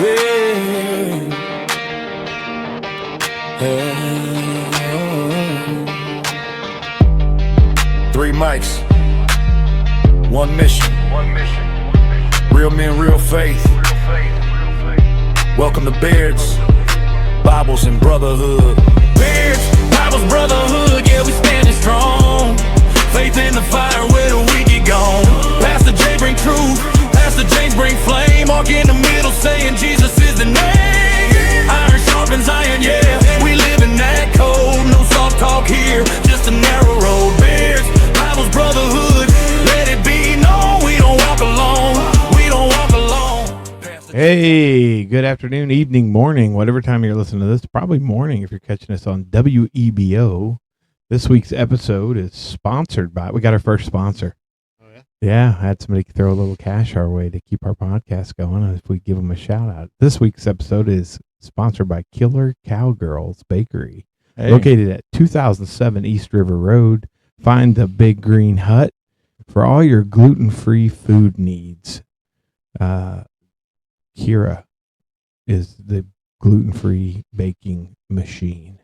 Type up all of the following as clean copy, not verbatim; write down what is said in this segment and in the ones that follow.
Three mics, one mission. Real men, real faith. Welcome to Beards, Bibles, and Brotherhood. Beards, Bibles, Brotherhood, yeah, we standing strong. Faith in the fire where the wicked gone. Pastor J bring truth, Pastor James bring flame. Mark in the middle saying Jesus is the name. Iron sharpens iron, yeah, we live in that code. No soft talk here, just a narrow road. Beards, Bibles, Brotherhood, let it be known we don't walk alone. We don't walk alone. Hey, good afternoon, evening, morning, whatever time you're listening to this. Probably morning if you're catching us on WEBO. This week's episode is sponsored by, we got our first sponsor. Oh, yeah? Yeah, I had somebody throw a little cash our way to keep our podcast going, and if we give them a shout out. This week's episode is sponsored by Killer Cowgirls Bakery, located at 2007 East River Road. Find the Big Green Hut for all your gluten-free food needs. Kira is the gluten-free baking machine.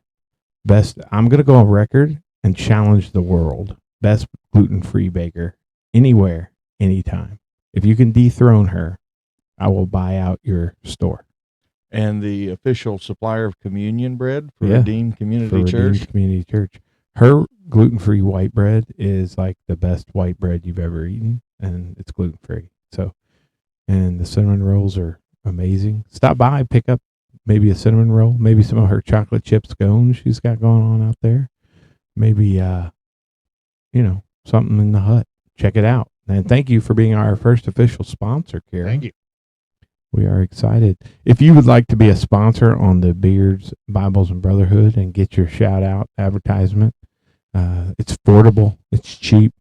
Best, I'm going to go on record and challenge the world. Best gluten-free baker anywhere, anytime. If you can dethrone her, I will buy out your store. And the official supplier of communion bread for Redeemed Community Church. Redeemed Community Church. Her gluten-free white bread is like the best white bread you've ever eaten, and it's gluten-free. So, and the cinnamon rolls are amazing. Stop by, pick up maybe a cinnamon roll, maybe some of her chocolate chip scones she's got going on out there. Maybe, something in the hut. Check it out. And thank you for being our first official sponsor, Kara. Thank you. We are excited. If you would like to be a sponsor on the Beards, Bibles, and Brotherhood and get your shout out advertisement, it's affordable. It's cheap.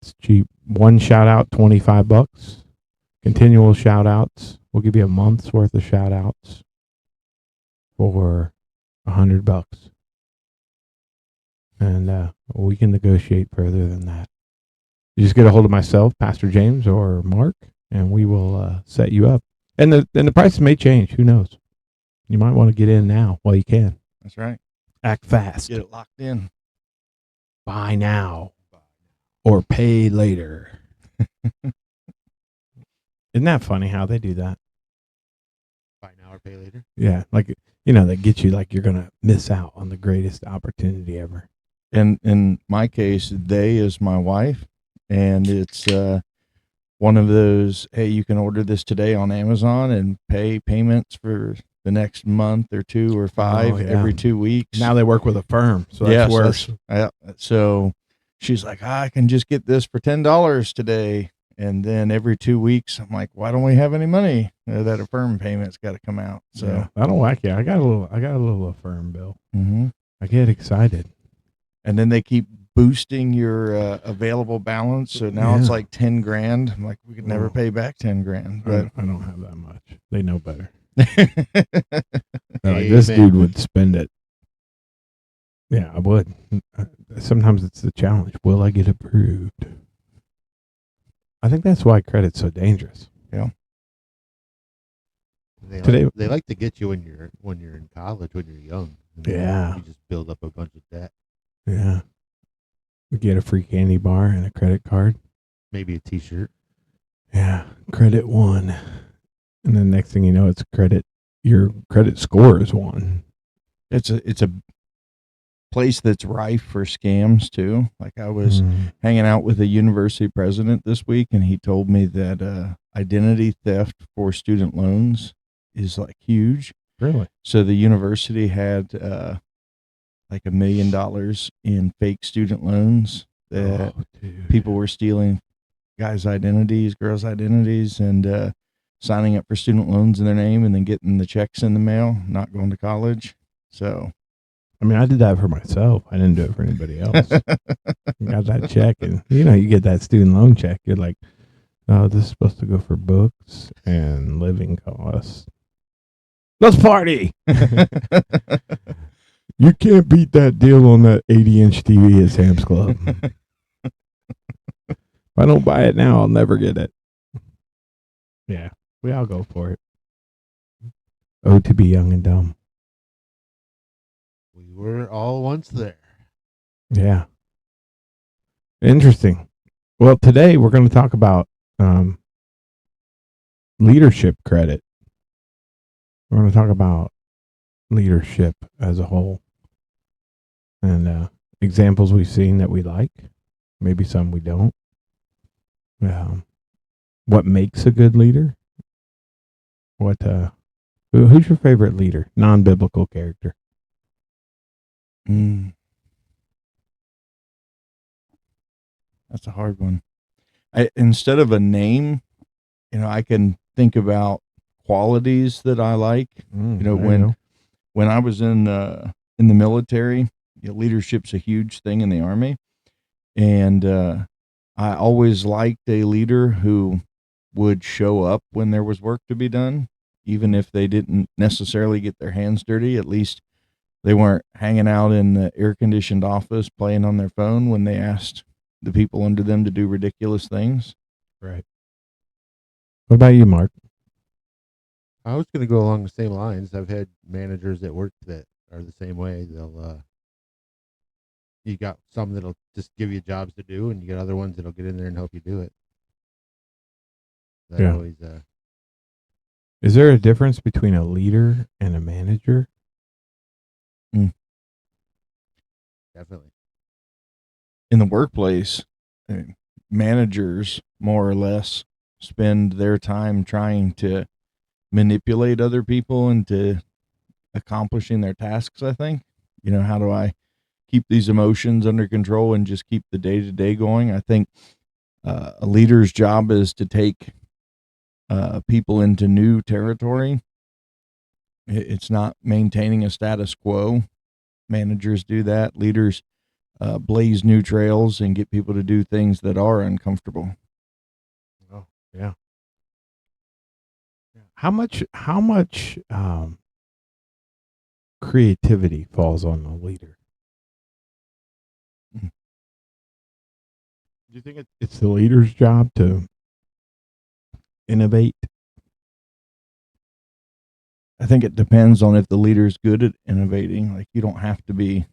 It's cheap. One shout out, $25. Continual shout outs. We'll give you a month's worth of shout outs for $100. And we can negotiate further than that. You just get a hold of myself, Pastor James, or Mark, and we will set you up. And the prices may change. Who knows? You might want to get in now while you can. That's right. Act fast. Get it locked in. Buy now or pay later. Isn't that funny how they do that? Buy now or pay later? Yeah, like, they get you like you're going to miss out on the greatest opportunity ever. And in my case, they is my wife, and it's one of those, hey, you can order this today on Amazon and pay payments for the next month or 2 or 5 every 2 weeks. Now they work with a firm, so that's worse. So she's like, I can just get this for $10 today. And then every 2 weeks, I'm like, why don't we have any money? That Affirm payment's got to come out. So yeah, I don't like it. I got a little Affirm bill. Mm-hmm. I get excited. And then they keep boosting your available balance. So now it's like 10 grand. I'm like, we could never pay back 10 grand. But I don't have that much. They know better. Like, this dude would spend it. Yeah, I would. Sometimes it's the challenge. Will I get approved? I think that's why credit's so dangerous. Yeah. They like to get you when you're in college, when you're young. Yeah. You just build up a bunch of debt. Yeah. We get a free candy bar and a credit card. Maybe a T-shirt. Yeah. Credit 1. And then next thing you know, it's credit. Your credit score is 1. It's a place that's rife for scams too. Like I was hanging out with a university president this week, and he told me that identity theft for student loans is like huge. Really? So the university had like $1 million in fake student loans that people were stealing guys' identities, girls' identities, and signing up for student loans in their name and then getting the checks in the mail, not going to college. So I mean, I did that for myself. I didn't do it for anybody else. Got that check, and you get that student loan check. You're like, oh, this is supposed to go for books and living costs. Let's party. You can't beat that deal on that 80-inch TV at Sam's Club. If I don't buy it now, I'll never get it. Yeah, we all go for it. Oh, to be young and dumb. We were all once there. Yeah. Interesting. Well, today we're going to talk about leadership credit. We're going to talk about leadership as a whole and examples we've seen that we like, maybe some we don't. What makes a good leader? Who's your favorite leader? Non-biblical character. That's a hard one. Instead of a name, I can think about qualities that I like. When I was in the military, leadership's a huge thing in the Army, and I always liked a leader who would show up when there was work to be done, even if they didn't necessarily get their hands dirty. At least they weren't hanging out in the air-conditioned office playing on their phone when they asked the people under them to do ridiculous things. Right. What about you, Mark? I was going to go along the same lines. I've had managers at work that are the same way. They'll, you got some that'll just give you jobs to do, and you got other ones that'll get in there and help you do it. That always. Is there a difference between a leader and a manager? Definitely. In the workplace, managers more or less spend their time trying to manipulate other people into accomplishing their tasks. I think, how do I keep these emotions under control and just keep the day-to-day going? I think a leader's job is to take people into new territory. It's not maintaining a status quo. Managers do that. Leaders blaze new trails and get people to do things that are uncomfortable. Oh, yeah. How much creativity falls on the leader? Do you think it's the leader's job to innovate? I think it depends on if the leader's good at innovating. Like, you don't have to be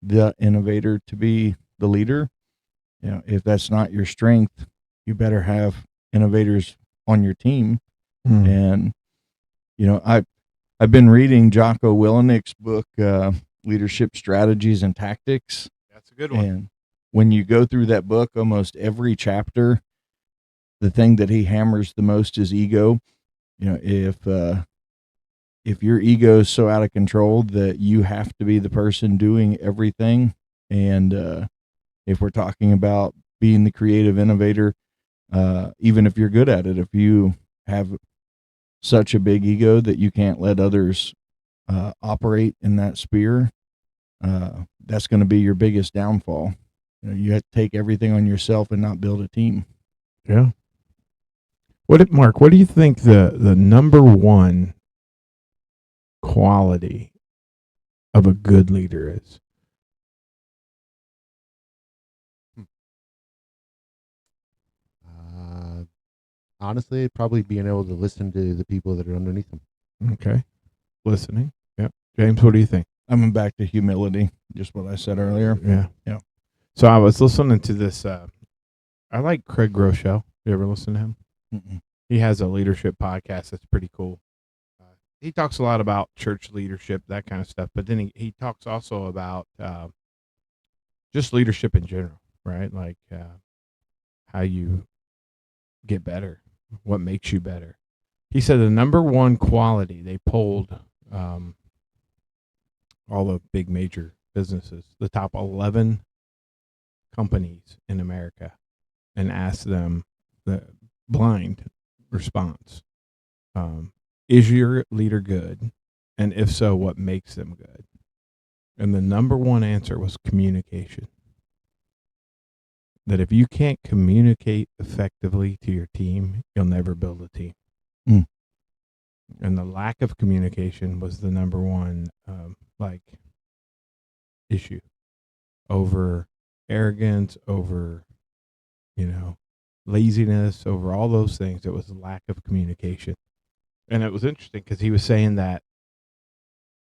the innovator to be the leader. If that's not your strength, you better have innovators on your team. And I've been reading Jocko Willenick's book, Leadership Strategies and Tactics. That's a good one. And when you go through that book, almost every chapter, the thing that he hammers the most is ego. If your ego is so out of control that you have to be the person doing everything, and if we're talking about being the creative innovator, even if you're good at it, if you have such a big ego that you can't let others operate in that sphere, that's going to be your biggest downfall. You have to take everything on yourself and not build a team. Yeah. Mark, what do you think the number one quality of a good leader is? Honestly, probably being able to listen to the people that are underneath them. Okay. Listening. Yep. James, what do you think? I'm back to humility, just what I said earlier. Yeah. Yeah. So I was listening to this. I like Craig Groeschel. You ever listen to him? Mm-mm. He has a leadership podcast that's pretty cool. He talks a lot about church leadership, that kind of stuff. But then he talks also about just leadership in general, right? Like how you get better, what makes you better. He said the number one quality, they polled all the big major businesses, the top 11 companies in America, and asked them the blind response. Is your leader good? And if so, what makes them good? And the number one answer was communication. That if you can't communicate effectively to your team, you'll never build a team. And the lack of communication was the number one issue over arrogance, over laziness, over all those things. It was lack of communication. And it was interesting because he was saying that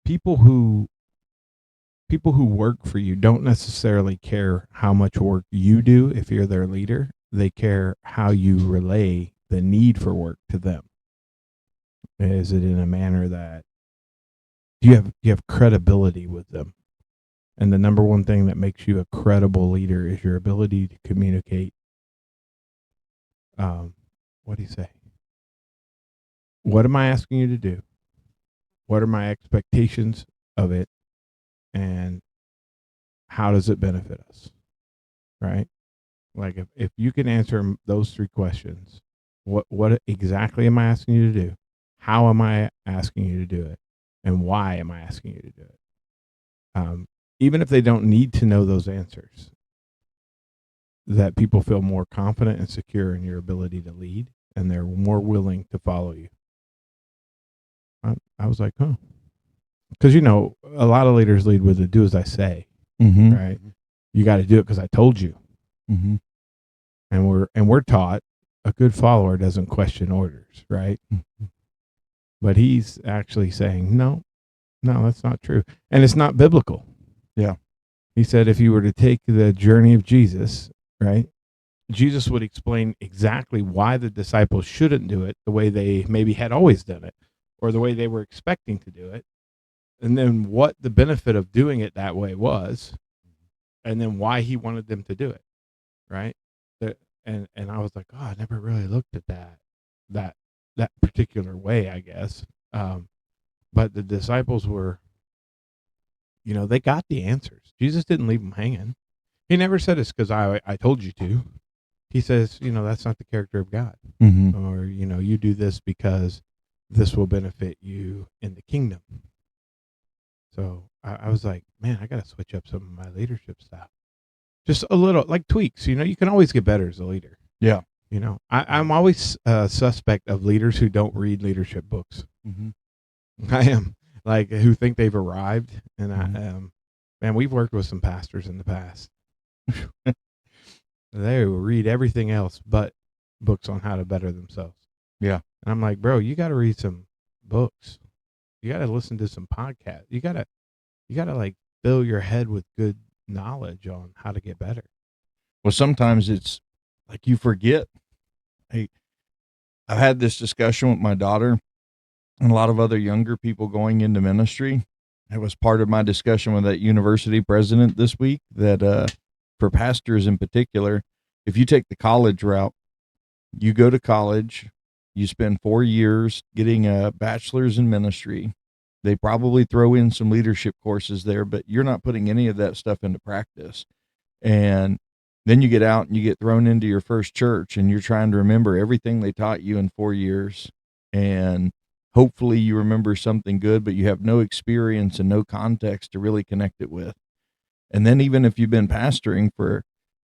people who work for you don't necessarily care how much work you do if you're their leader. They care how you relay the need for work to them. Is it in a manner that you have credibility with them? And the number one thing that makes you a credible leader is your ability to communicate. What do you say? What am I asking you to do? What are my expectations of it? And how does it benefit us? Right? Like if you can answer those three questions, what exactly am I asking you to do? How am I asking you to do it? And why am I asking you to do it? Even if they don't need to know those answers, that people feel more confident and secure in your ability to lead, and they're more willing to follow you. I was like, huh. Because, a lot of leaders lead with a do as I say, right? You got to do it because I told you. Mm-hmm. And we're taught a good follower doesn't question orders, right? Mm-hmm. But he's actually saying, no, that's not true. And it's not biblical. Yeah. He said if you were to take the journey of Jesus, right, Jesus would explain exactly why the disciples shouldn't do it the way they maybe had always done it or the way they were expecting to do it. And then what the benefit of doing it that way was, and then why he wanted them to do it, right? And I was like, oh, I never really looked at that particular way, I guess. But the disciples were, they got the answers. Jesus didn't leave them hanging. He never said it's because I told you to. He says, that's not the character of God. Mm-hmm. Or, you do this because this will benefit you in the kingdom. So I was like, man, I got to switch up some of my leadership style. Just a little, like tweaks. You can always get better as a leader. Yeah. I'm always suspect of leaders who don't read leadership books. Mm-hmm. I am, like, who think they've arrived. And Mm-hmm. man, we've worked with some pastors in the past. They will read everything else but books on how to better themselves. Yeah. And I'm like, bro, you got to read some books. You got to listen to some podcasts. You got to like fill your head with good knowledge on how to get better. Well, sometimes it's like you forget. Hey, I've had this discussion with my daughter and a lot of other younger people going into ministry. It was part of my discussion with that university president this week that for pastors in particular, if you take the college route, you go to college, you spend 4 years getting a bachelor's in ministry. They probably throw in some leadership courses there, but you're not putting any of that stuff into practice. And then you get out and you get thrown into your first church and you're trying to remember everything they taught you in 4 years. And hopefully you remember something good, but you have no experience and no context to really connect it with. And then even if you've been pastoring for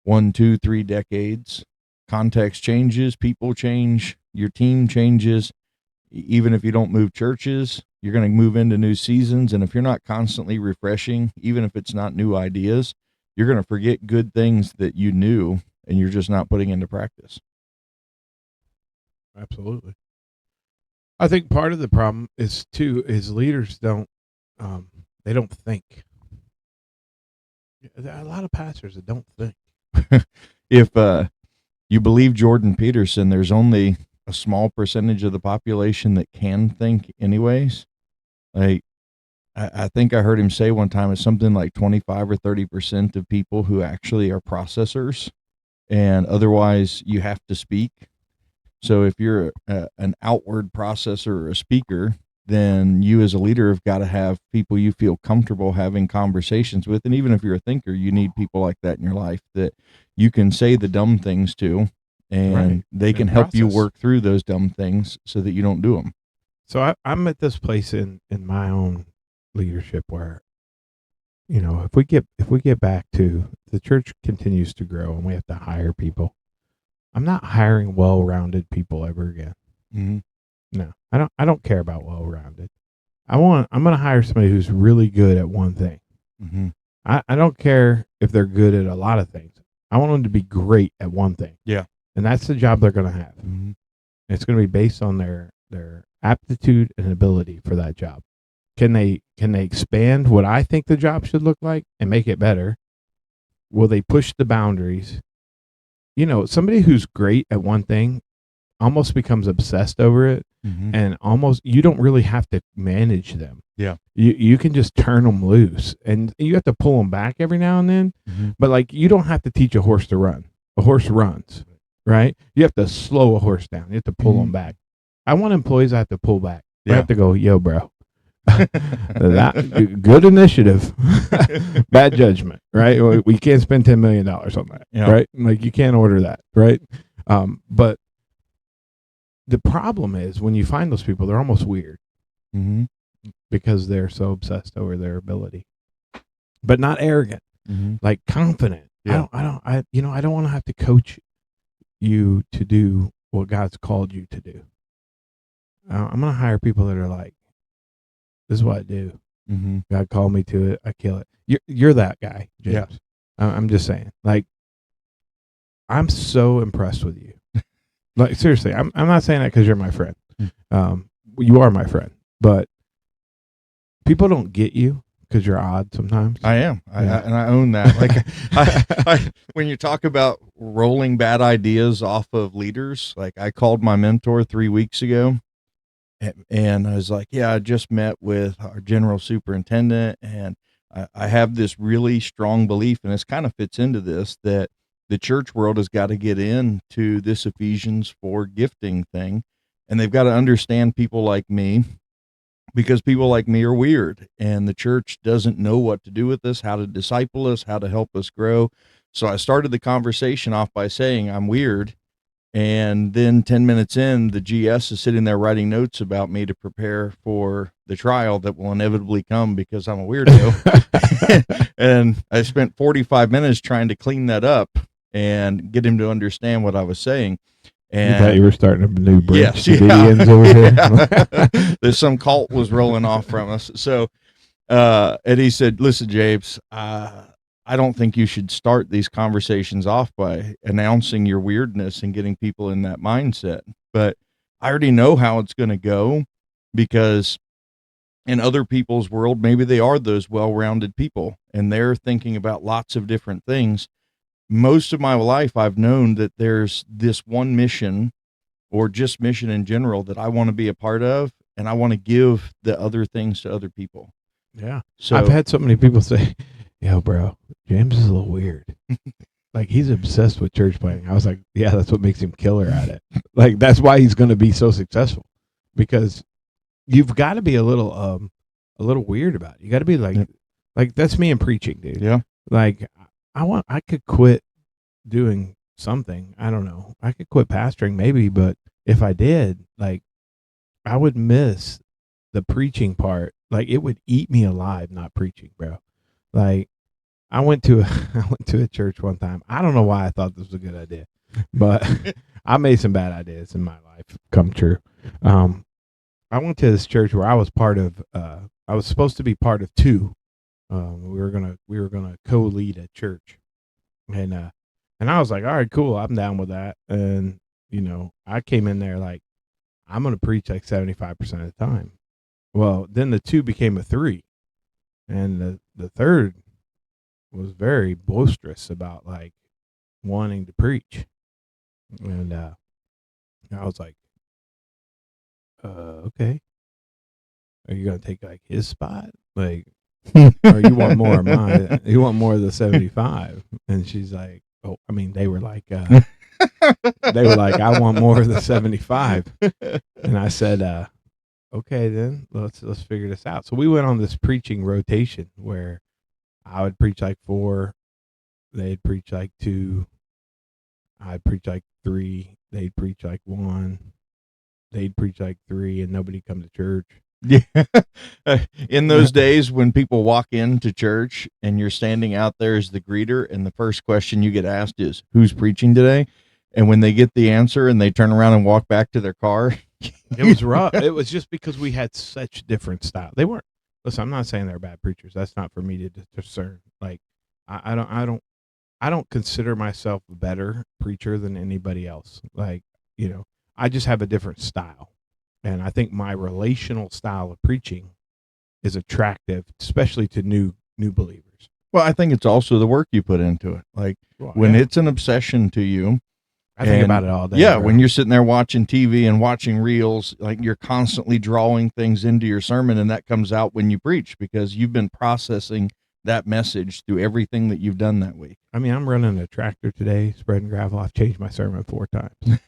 1, 2, 3 decades, context changes, people change, your team changes. Even if you don't move churches, you're going to move into new seasons. And if you're not constantly refreshing, even if it's not new ideas, you're going to forget good things that you knew and you're just not putting into practice. Absolutely. I think part of the problem is leaders don't think. There are a lot of pastors that don't think. If you believe Jordan Peterson, there's only a small percentage of the population that can think anyways. Like, I think I heard him say one time it's something like 25 or 30% of people who actually are processors, and otherwise you have to speak. So if you're an outward processor or a speaker, then you as a leader have got to have people you feel comfortable having conversations with. And even if you're a thinker, you need people like that in your life that you can say the dumb things to, and they can help you work through those dumb things so that you don't do them. So I'm at this place in my own leadership where, if we get back to the church continues to grow and we have to hire people, I'm not hiring well-rounded people ever again. Mm-hmm. No, I don't care about well-rounded. I'm going to hire somebody who's really good at one thing. Mm-hmm. I don't care if they're good at a lot of things. I want them to be great at one thing. Yeah. And that's the job they're going to have. Mm-hmm. It's going to be based on their aptitude and ability for that job. Can they expand what I think the job should look like and make it better? Will they push the boundaries? Somebody who's great at one thing almost becomes obsessed over it, and almost you don't really have to manage them. Yeah. You can just turn them loose, and you have to pull them back every now and then. But like, you don't have to teach a horse to run. A horse runs, right? You have to slow a horse down. You have to pull them back. I want employees I have to pull back. I have to go, yo, bro. Good initiative, bad judgment, right? We can't spend $10 million on that, right? Like, you can't order that, right? But the problem is, when you find those people, they're almost weird because they're so obsessed over their ability, but not arrogant, like confident. Yeah. I don't want to have to coach you to do what God's called you to do. I'm going to hire people that are like, this is what I do. God called me to it. I kill it. You're that guy, James. Yeah. I'm just saying. Like, I'm so impressed with you. Like, seriously, I'm not saying that because you're my friend. You are my friend, but people don't get you because you're odd sometimes. I am, Yeah. and I own that. Like, when you talk about rolling bad ideas off of leaders, like, I called my mentor 3 weeks ago. And I was like, yeah, I just met with our general superintendent, and I have this really strong belief, and this kind of fits into this, that the church world has got to get into this Ephesians 4 gifting thing, and they've got to understand people like me, because people like me are weird, and the church doesn't know what to do with us, how to disciple us, how to help us grow. So I started the conversation off by saying I'm weird. And then 10 minutes in, the GS is sitting there writing notes about me to prepare for the trial that will inevitably come because I'm a weirdo. And I spent 45 minutes trying to clean that up and get him to understand what I was saying. And you thought you were starting a new branch. Yes, Comedians over here. There's some cult was rolling off from us. So, and he said, listen, James, I don't think you should start these conversations off by announcing your weirdness and getting people in that mindset. But I already know how it's going to go, because in other people's world, maybe they are those well-rounded people and they're thinking about lots of different things. Most of my life, I've known that there's this one mission, or just mission in general, that I want to be a part of, and I want to give the other things to other people. Yeah. So I've had so many people say, yo, bro, James is a little weird. Like, he's obsessed with church planting. I was like, yeah, that's what makes him killer at it. Like, that's why he's going to be so successful, because you've got to be a little weird about it. You got to be like that's me in preaching, dude. Yeah. Like, I could quit doing something. I don't know. I could quit pastoring maybe, but if I did, like, I would miss the preaching part. Like, it would eat me alive not preaching, bro. Like, I went to a church one time. I don't know why I thought this was a good idea, but I made some bad ideas in my life come true. I went to this church where I was part of. I was supposed to be part of two. We were gonna co-lead a church, and I was like, all right, cool, I'm down with that. And I came in there like, I'm gonna preach like 75% of the time. Well, then the two became a three, and the third was very boisterous about like wanting to preach, and I was like, okay, are you gonna take like his spot, like, or you want more of mine? You want more of the 75? And she's like, oh, I mean, they were like, I want more of the 75. And I said, okay, then let's figure this out. So we went on this preaching rotation where I would preach like 4, they'd preach like 2, I'd preach like 3, they'd preach like 1, they'd preach like 3, and nobody come to church. Yeah. In those days when people walk into church and you're standing out there as the greeter, and the first question you get asked is, who's preaching today? And when they get the answer and they turn around and walk back to their car, it was rough. It was just because we had such different style. They weren't, listen, I'm not saying they're bad preachers. That's not for me to discern. Like, I don't consider myself a better preacher than anybody else. Like, I just have a different style. And I think my relational style of preaching is attractive, especially to new believers. Well, I think it's also the work you put into it. Like Well, when yeah. it's an obsession to you. I think and, about it all day. Yeah, bro. when you're sitting there watching TV and watching reels, like you're constantly drawing things into your sermon, and that comes out when you preach because you've been processing that message through everything that you've done that week. I mean, I'm running a tractor today, spreading gravel. I've changed my sermon 4 times.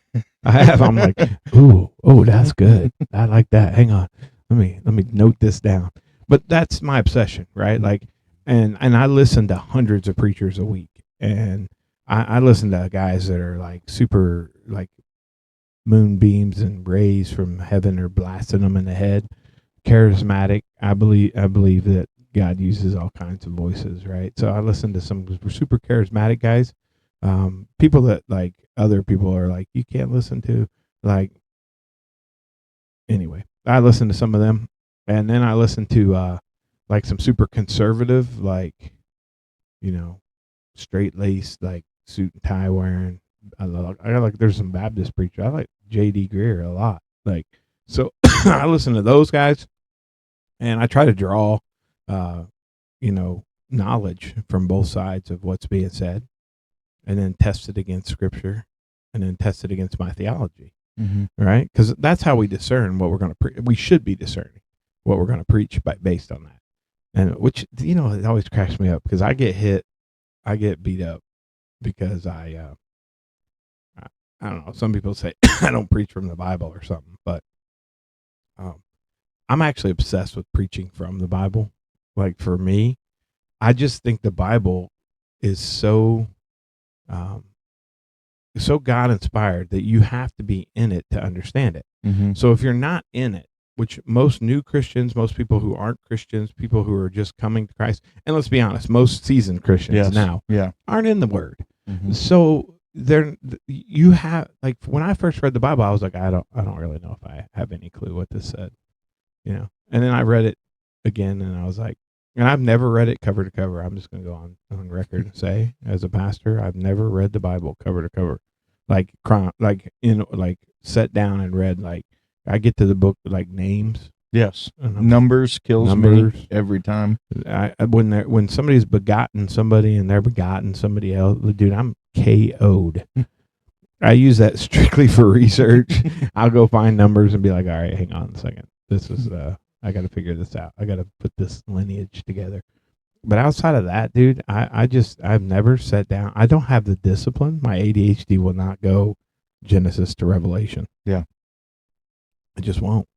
I have. I'm like, oh, that's good. I like that. Hang on, let me note this down. But that's my obsession, right? Like, and I listen to hundreds of preachers a week, and I listen to guys that are like super, like moonbeams and rays from heaven are blasting them in the head. Charismatic. I believe that God uses all kinds of voices, right? So I listen to some super charismatic guys, people that like other people are like you can't listen to. Like, anyway, I listen to some of them, and then I listen to like some super conservative, like, straight laced, like suit and tie wearing. I like there's some Baptist preachers. I like J.D. Greer a lot. Like, so I listen to those guys, and I try to draw, knowledge from both sides of what's being said, and then test it against Scripture, and then test it against my theology, right? Because that's how we discern what we're going to preach. We should be discerning what we're going to preach based on that, and which it always cracks me up because I get beat up because I don't know. Some people say I don't preach from the Bible or something, but I'm actually obsessed with preaching from the Bible. Like, for me, I just think the Bible is so God inspired that you have to be in it to understand it. So if you're not in it, which most new Christians, most people who aren't Christians, people who are just coming to Christ, and let's be honest, most seasoned Christians now aren't in the Word. So you have, like, when I first read the Bible, I was like, I don't really know if I have any clue what this said, and then I read it again, and I was like, and I've never read it cover to cover. I'm just going to go on record and say, as a pastor, I've never read the Bible cover to cover, like sat down and read. Like, I get to the book like names. Yes, and numbers kills me every time. When somebody's begotten somebody and they're begotten somebody else, dude, I'm KO'd. I use that strictly for research. I'll go find numbers and be like, all right, hang on a second. This is I got to figure this out. I got to put this lineage together. But outside of that, dude, I've never sat down. I don't have the discipline. My ADHD will not go Genesis to Revelation. Yeah. I just won't.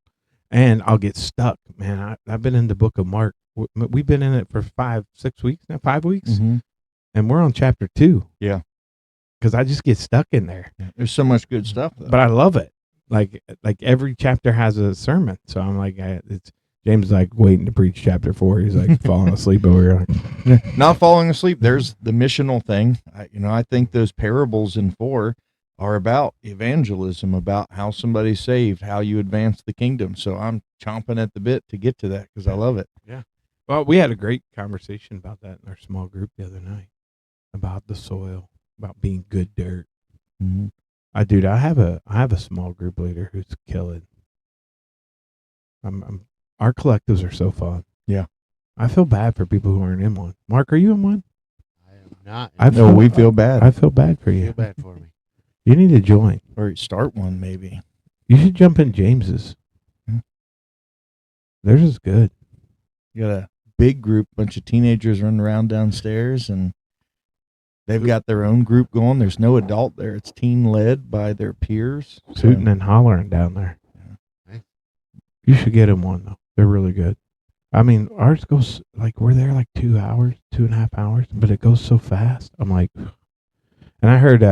And I'll get stuck, man. I've been in the book of Mark. We've been in it for 5-6 weeks now, 5 weeks. And we're on chapter 2. Yeah. Because I just get stuck in there. Yeah. There's so much good stuff, though. But I love it. Like every chapter has a sermon. So I'm like, James is like waiting to preach chapter 4. He's like falling asleep over here. Not falling asleep. There's the missional thing. I think those parables in 4 are about evangelism, about how somebody's saved, how you advance the kingdom. So I'm chomping at the bit to get to that because I love it. Yeah. Well, we had a great conversation about that in our small group the other night, about the soil, about being good dirt. I have a small group leader who's killing. Our collectives are so fun. Yeah. I feel bad for people who aren't in one. Mark, are you in one? I am not. I know we feel bad. I feel bad for you. Feel bad for me. You need to join. Or start one, maybe. You should jump in James's. Theirs is good. You got a big group, bunch of teenagers running around downstairs, and they've got their own group going. There's no adult there. It's teen led by their peers. Hooting and hollering down there. Yeah. You should get in one, though. They're really good. I mean, ours goes, like, we're there like 2 hours, 2.5 hours, but it goes so fast. I'm like, and I heard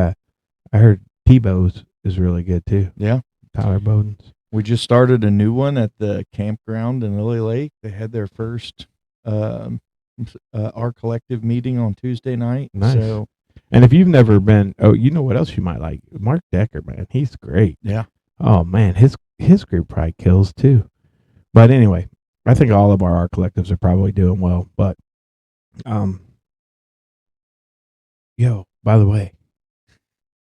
Tebow's is really good, too. Yeah. Tyler Bowden's. We just started a new one at the campground in Lily Lake. They had their first our collective meeting on Tuesday night. Nice. So, and if you've never been, you know what else you might like? Mark Decker, man. He's great. Yeah. Oh, man. His group probably kills, too. But anyway, I think all of our art collectives are probably doing well. But, by the way,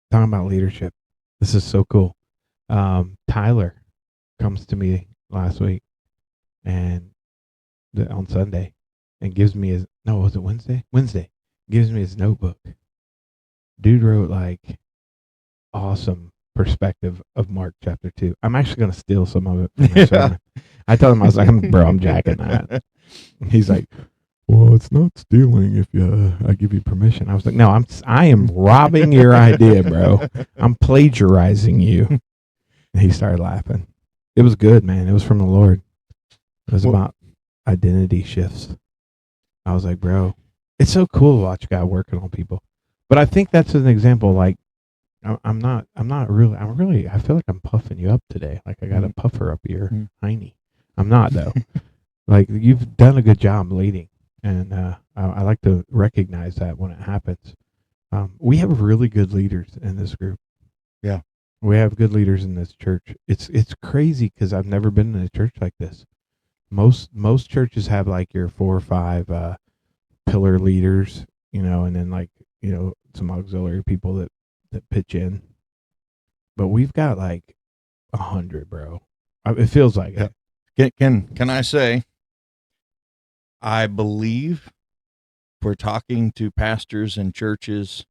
talking about leadership, this is so cool. Tyler comes to me last week and on Sunday and gives me his, no, was it Wednesday? Wednesday. Gives me his notebook. Dude wrote like awesome perspective of Mark chapter 2. I'm actually going to steal some of it from his sermon. I told him, I was like, bro, I'm jacking that. He's like, well, it's not stealing if I give you permission. I was like, no, I am robbing your idea, bro. I'm plagiarizing you. And he started laughing. It was good, man. It was from the Lord. It was about identity shifts. I was like, bro, it's so cool to watch God working on people. But I think that's an example. Like, I feel like I'm puffing you up today. Like I got a puffer up your hiney. I'm not though. Like you've done a good job leading, and I like to recognize that when it happens. We have really good leaders in this group. Yeah, we have good leaders in this church. It's crazy because I've never been in a church like this. Most churches have like your 4 or 5 pillar leaders, and then like some auxiliary people that pitch in. But we've got like 100, bro. It feels like it. Can I say, I believe if we're talking to pastors and churches,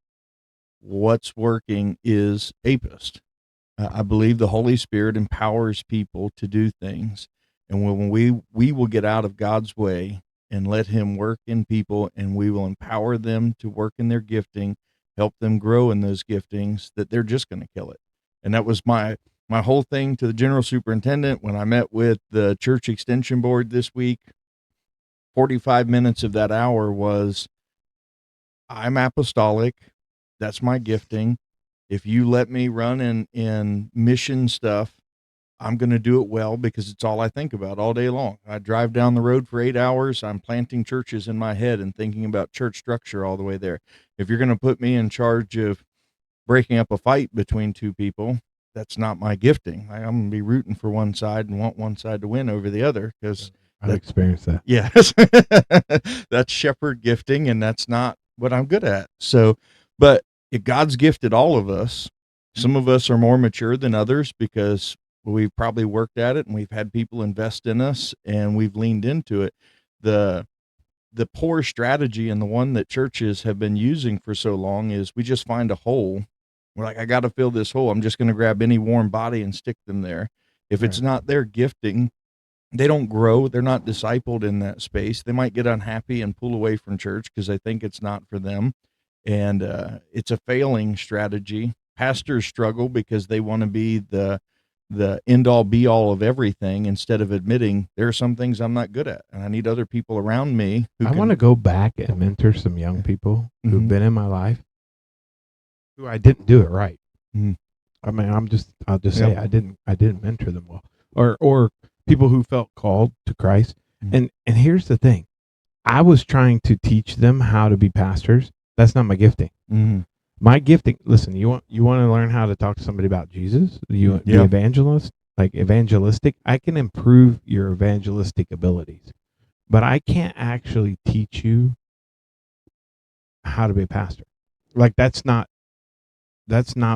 what's working is APIST. I believe the Holy Spirit empowers people to do things. And when we will get out of God's way and let him work in people, and we will empower them to work in their gifting, help them grow in those giftings, that they're just going to kill it. And that was my whole thing to the general superintendent when I met with the church extension board this week. 45 minutes of that hour was, I'm apostolic. That's my gifting. If you let me run in mission stuff, I'm going to do it well, because it's all I think about all day long. I drive down the road for 8 hours. I'm planting churches in my head and thinking about church structure all the way there. If you're going to put me in charge of breaking up a fight between two people, that's not my gifting. I'm going to be rooting for one side and want one side to win over the other, because I've experienced that. Yes. That's shepherd gifting, and that's not what I'm good at. So, but if God's gifted all of us, some of us are more mature than others because we've probably worked at it and we've had people invest in us and we've leaned into it. The poor strategy, and the one that churches have been using for so long, is we just find a hole. We're like, I got to fill this hole. I'm just going to grab any warm body and stick them there. If it's not their gifting, they don't grow. They're not discipled in that space. They might get unhappy and pull away from church because they think it's not for them. And it's a failing strategy. Pastors struggle because they want to be the end all be all of everything, instead of admitting there are some things I'm not good at, and I need other people around me who I want to go back and mentor some young people who've been in my life who I didn't do it right. I mean, I'll just say I didn't mentor them well, or people who felt called to Christ. And here's the thing. I was trying to teach them how to be pastors. That's not my gifting. My gifting, listen, you want to learn how to talk to somebody about Jesus? The evangelist, like evangelistic, I can improve your evangelistic abilities, but I can't actually teach you how to be a pastor. Like that's not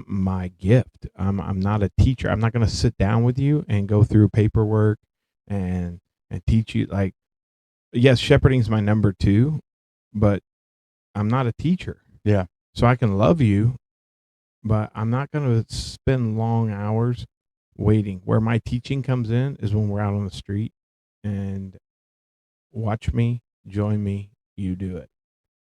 my gift. I'm not a teacher. I'm not going to sit down with you and go through paperwork and teach you. Like, yes, shepherding is my number 2, but I'm not a teacher. Yeah. So I can love you, but I'm not going to spend long hours waiting. Where my teaching comes in is when we're out on the street and watch me, join me, you do it.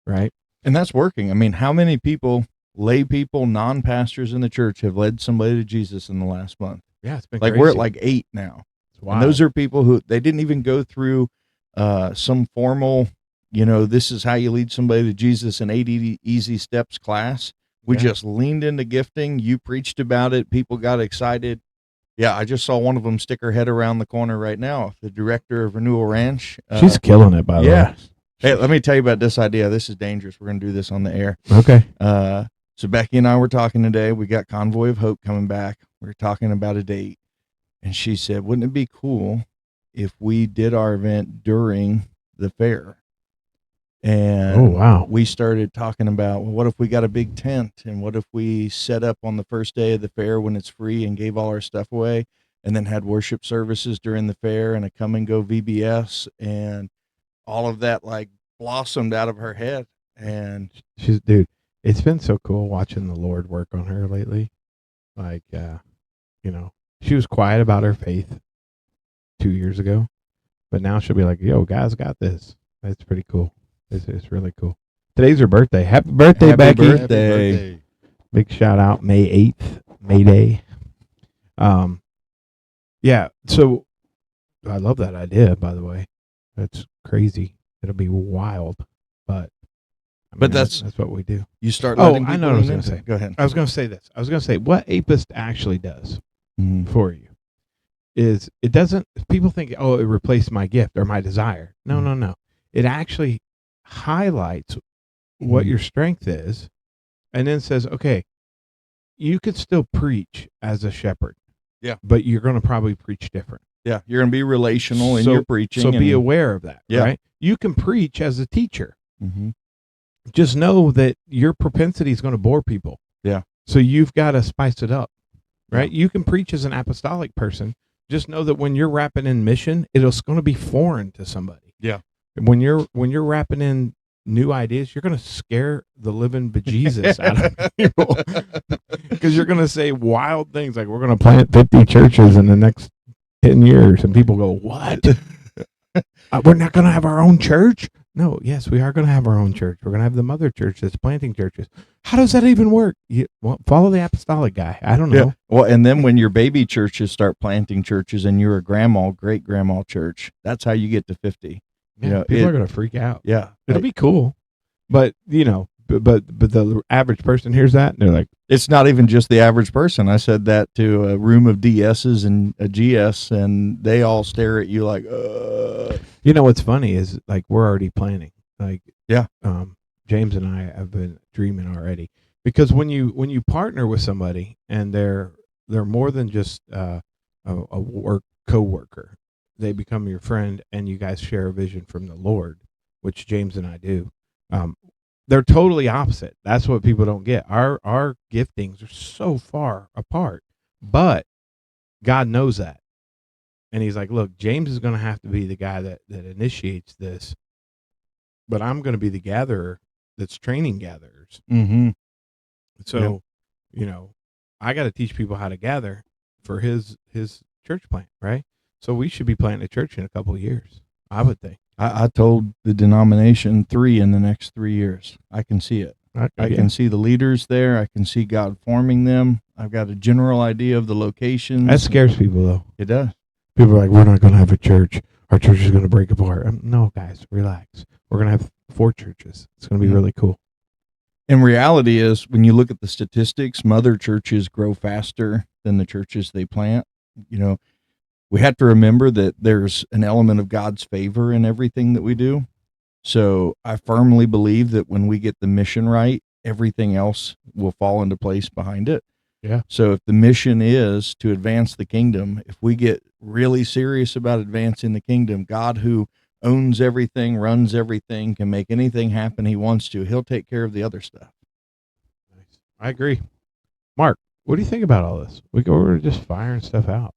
Right. And that's working. I mean, how many people, lay people, non-pastors in the church, have led somebody to Jesus in the last month? Yeah, it's been like crazy. We're at like 8 now. And those are people who they didn't even go through some formal, this is how you lead somebody to Jesus in 80 easy steps class. We just leaned into gifting. You preached about it. People got excited. Yeah, I just saw one of them stick her head around the corner right now. The director of Renewal Ranch. She's killing it, by the way. Hey, let me tell you about this idea. This is dangerous. We're going to do this on the air. Okay. So Becky and I were talking today. We got Convoy of Hope coming back. We were talking about a date. And she said, wouldn't it be cool if we did our event during the fair? And we started talking about, well, what if we got a big tent? And what if we set up on the first day of the fair when it's free and gave all our stuff away? and then had worship services during the fair and a come and go VBS, and all of that like blossomed out of her head. And Dude, it's been so cool watching the Lord work on her lately. Like, she was quiet about her faith 2 years ago, but now she'll be like, yo, guys got this. That's pretty cool. It's really cool. Today's her birthday. Happy birthday, Happy Becky. birthday. Big shout out, May 8th, May Day. Yeah, so I love that idea, by the way. That's crazy. It'll be wild, but that's what we do. You start Oh, letting I know people what I was in going to it. say. Go ahead. I was going to say this. I was going to say what Apist actually does for you is it doesn't, people think, oh, it replaced my gift or my desire. No. It actually highlights what your strength is and then says, okay, you could still preach as a shepherd. Yeah. But you're going to probably preach different. Yeah. You're going to be relational in your preaching. So be aware of that, right? You can preach as a teacher. Just know that your propensity is going to bore people. Yeah. So you've got to spice it up, right? You can preach as an apostolic person. Just know that when you're wrapping in mission, it's going to be foreign to somebody. Yeah. When you're wrapping in new ideas, you're going to scare the living bejesus out of people because you're going to say wild things like we're going to plant 50 churches in the next 10 years, and people go, "What? We're not going to have our own church?" No, yes, we are going to have our own church. We're going to have the mother church that's planting churches. How does that even work? Follow the apostolic guy. I don't know. Yeah. Well, and then when your baby churches start planting churches and you're a great grandma church, that's how you get to 50. Yeah, people are going to freak out. Yeah. It'll be cool. But, but the average person hears that and they're like, it's not even just the average person. I said that to a room of DSs and a GS, and they all stare at you like, what's funny is like we're already planning. Like, James and I have been dreaming already because when you partner with somebody and they're more than just a work coworker, they become your friend and you guys share a vision from the Lord, which James and I do. They're totally opposite. That's what people don't get. Our giftings are so far apart, but God knows that. And he's like, look, James is going to have to be the guy that initiates this, but I'm going to be the gatherer that's training gatherers. So, I got to teach people how to gather for his church plant, right? So we should be planting a church in a couple of years, I would think. I told the denomination 3 in the next 3 years. I can see it. I can see the leaders there. I can see God forming them. I've got a general idea of the locations. That scares people, though. It does. People are like, we're not going to have a church. Our church is going to break apart. No, guys, relax. We're going to have 4 churches. It's going to be really cool. And reality is, when you look at the statistics, mother churches grow faster than the churches they plant. We have to remember that there's an element of God's favor in everything that we do. So I firmly believe that when we get the mission right, everything else will fall into place behind it. Yeah. So if the mission is to advance the kingdom, if we get really serious about advancing the kingdom, God, who owns everything, runs everything, can make anything happen he wants to, he'll take care of the other stuff. Nice. I agree. Mark, what do you think about all this? We're just firing stuff out.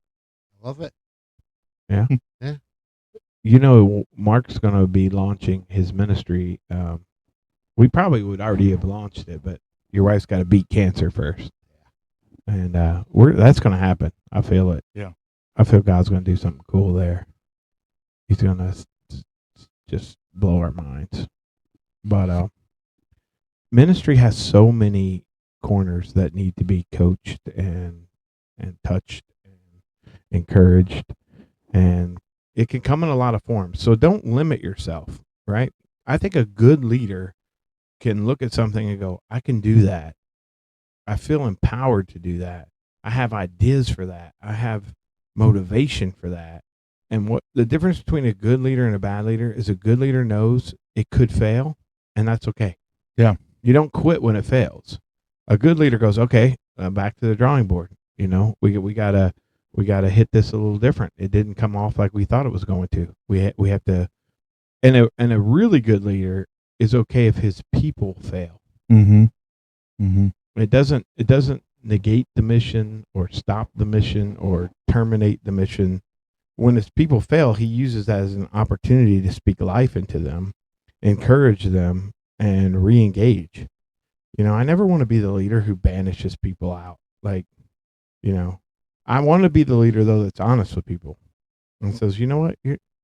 Love it. Yeah. Yeah. Mark's going to be launching his ministry. We probably would already have launched it, but your wife's got to beat cancer first. And that's going to happen. I feel it. Yeah. I feel God's going to do something cool there. He's going to just blow our minds. But ministry has so many corners that need to be coached and touched and encouraged. And it can come in a lot of forms. So don't limit yourself, right? I think a good leader can look at something and go, I can do that. I feel empowered to do that. I have ideas for that. I have motivation for that. And what the difference between a good leader and a bad leader is a good leader knows it could fail, and that's okay. Yeah. You don't quit when it fails. A good leader goes, okay, back to the drawing board. We gotta hit this a little different. It didn't come off like we thought it was going to. We have to, and a really good leader is okay if his people fail. Mm-hmm. Mm-hmm. It doesn't negate the mission or stop the mission or terminate the mission. When his people fail, he uses that as an opportunity to speak life into them, encourage them, and re-engage. I never want to be the leader who banishes people out. Like, I want to be the leader though that's honest with people and says, you know what,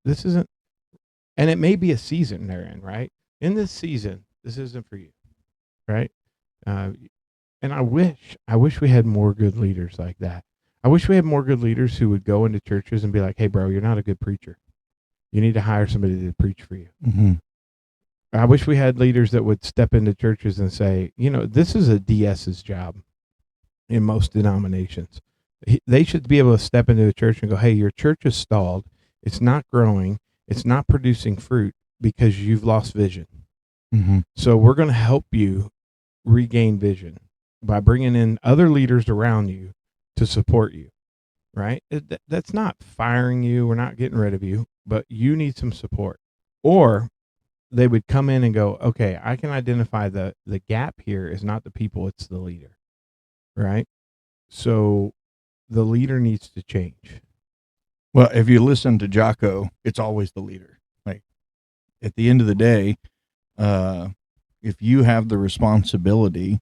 this isn't, and it may be a season they're in, right? In this season, this isn't for you, right? And I wish we had more good leaders like that. I wish we had more good leaders who would go into churches and be like, hey, bro, you're not a good preacher. You need to hire somebody to preach for you. Mm-hmm. I wish we had leaders that would step into churches and say, this is a DS's job in most denominations. They should be able to step into a church and go, hey, your church is stalled. It's not growing. It's not producing fruit because you've lost vision. Mm-hmm. So we're going to help you regain vision by bringing in other leaders around you to support you, right? That's not firing you. We're not getting rid of you, but you need some support. Or they would come in and go, okay, I can identify the gap here is not the people, it's the leader, right? So the leader needs to change. Well, if you listen to Jocko, it's always the leader. Like, at the end of the day, if you have the responsibility,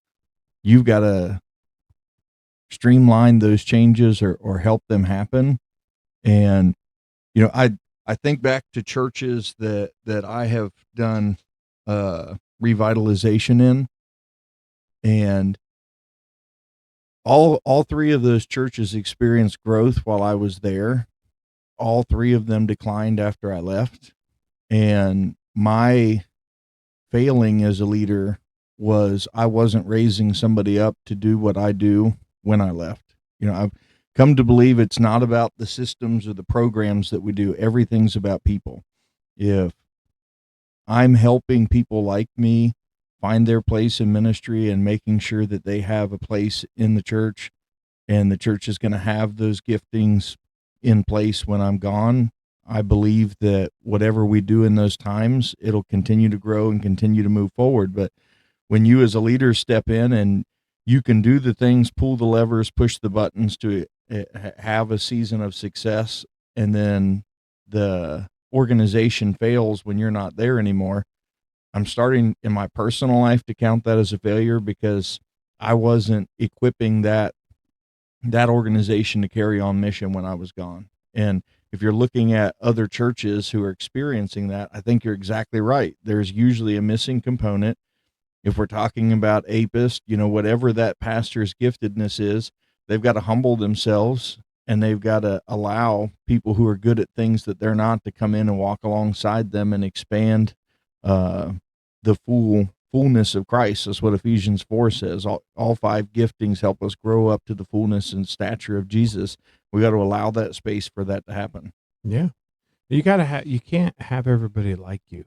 you've got to streamline those changes or help them happen. And, I think back to churches that I have done revitalization in, and all three of those churches experienced growth while I was there. All three of them declined after I left. And my failing as a leader was I wasn't raising somebody up to do what I do when I left. I've come to believe it's not about the systems or the programs that we do. Everything's about people. If I'm helping people like me find their place in ministry and making sure that they have a place in the church, and the church is going to have those giftings in place when I'm gone, I believe that whatever we do in those times, it'll continue to grow and continue to move forward. But when you as a leader step in and you can do the things, pull the levers, push the buttons to have a season of success, and then the organization fails when you're not there anymore, I'm starting in my personal life to count that as a failure because I wasn't equipping that organization to carry on mission when I was gone. And if you're looking at other churches who are experiencing that, I think you're exactly right. There's usually a missing component. If we're talking about APIST, whatever that pastor's giftedness is, they've got to humble themselves, and they've got to allow people who are good at things that they're not to come in and walk alongside them and expand the fullness of Christ. That's what Ephesians 4 says. All five giftings help us grow up to the fullness and stature of Jesus. We got to allow that space for that to happen. Yeah. You can't have everybody like you.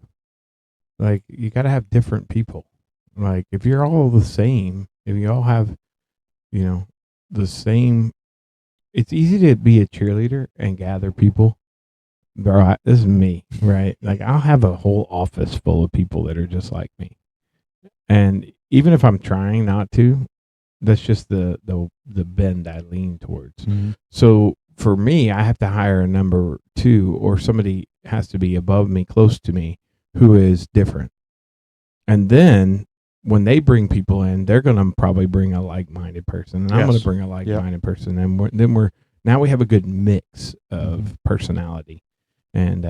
Like, you got to have different people. Like, if you're all the same, if you all have, the same, it's easy to be a cheerleader and gather people. Bro, this is me, right? Like, I'll have a whole office full of people that are just like me. And even if I'm trying not to, that's just the bend I lean towards. Mm-hmm. So for me, I have to hire a number two, or somebody has to be above me, close to me, who is different. And then when they bring people in, they're going to probably bring a like-minded person, and I'm going to bring a like-minded person, and now we have a good mix of personality, and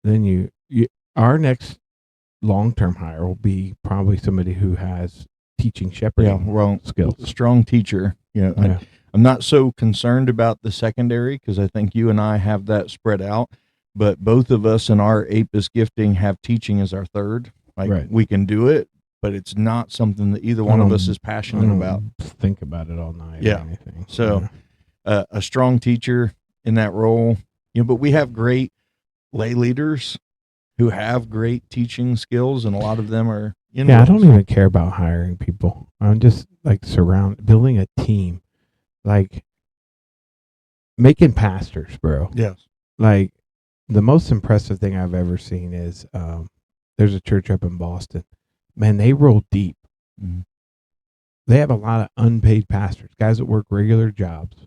then you our next long-term hire will be probably somebody who has teaching shepherding skills. A strong teacher. I'm not so concerned about the secondary because I think you and I have that spread out, but both of us in our APIS gifting have teaching as our third. We can do it, but it's not something that either one of us is passionate about. Think about it all night. Yeah. Or anything. So a strong teacher in that role, but we have great lay leaders who have great teaching skills, and a lot of them are in. Yeah, I don't even care about hiring people. I'm just building a team, like making pastors, bro. Yes. Like, the most impressive thing I've ever seen is there's a church up in Boston. Man, they roll deep. Mm-hmm. they have a lot of unpaid pastors, guys that work regular jobs,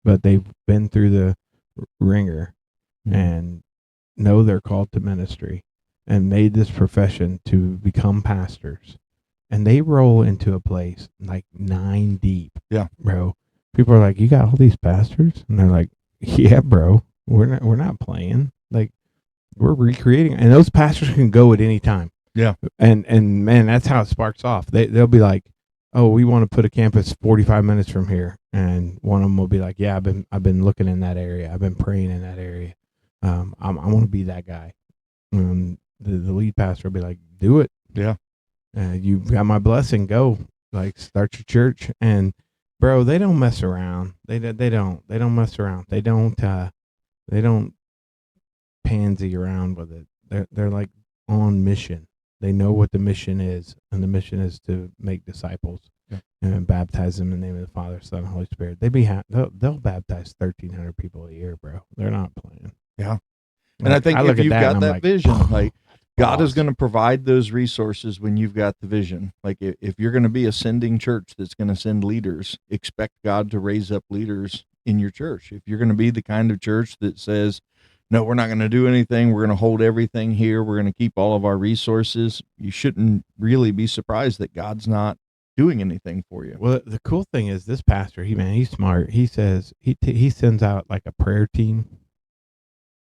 but they've been through the ringer and know they're called to ministry and made this profession to become pastors. And they roll into a place like 9 deep. Yeah. Bro. People are like, "You got all these pastors?" And they're like, "Yeah, bro. We're not playing. Like, we're recreating." And those pastors can go at any time. Yeah. And man, that's how it sparks off. They'll be like, "Oh, we want to put a campus 45 minutes from here." And one of them will be like, "Yeah, I've been looking in that area. I've been praying in that area. I want to be that guy." The lead pastor will be like, "Do it. Yeah. You've got my blessing. Go, like, start your church." And bro, they don't mess around. They don't mess around. They don't pansy around with it. They're like on mission. They know what the mission is, and the mission is to make disciples and baptize them in the name of the Father, Son, and Holy Spirit. They'll baptize 1,300 people a year, bro. They're not playing. Yeah. And I think if you've got that vision, like, God is going to provide those resources when you've got the vision. Like, if you're going to be a sending church that's going to send leaders, expect God to raise up leaders in your church. If you're going to be the kind of church that says, "No, we're not going to do anything. We're going to hold everything here. We're going to keep all of our resources," you shouldn't really be surprised that God's not doing anything for you. Well, the cool thing is this pastor, he's smart. He says he sends out like a prayer team,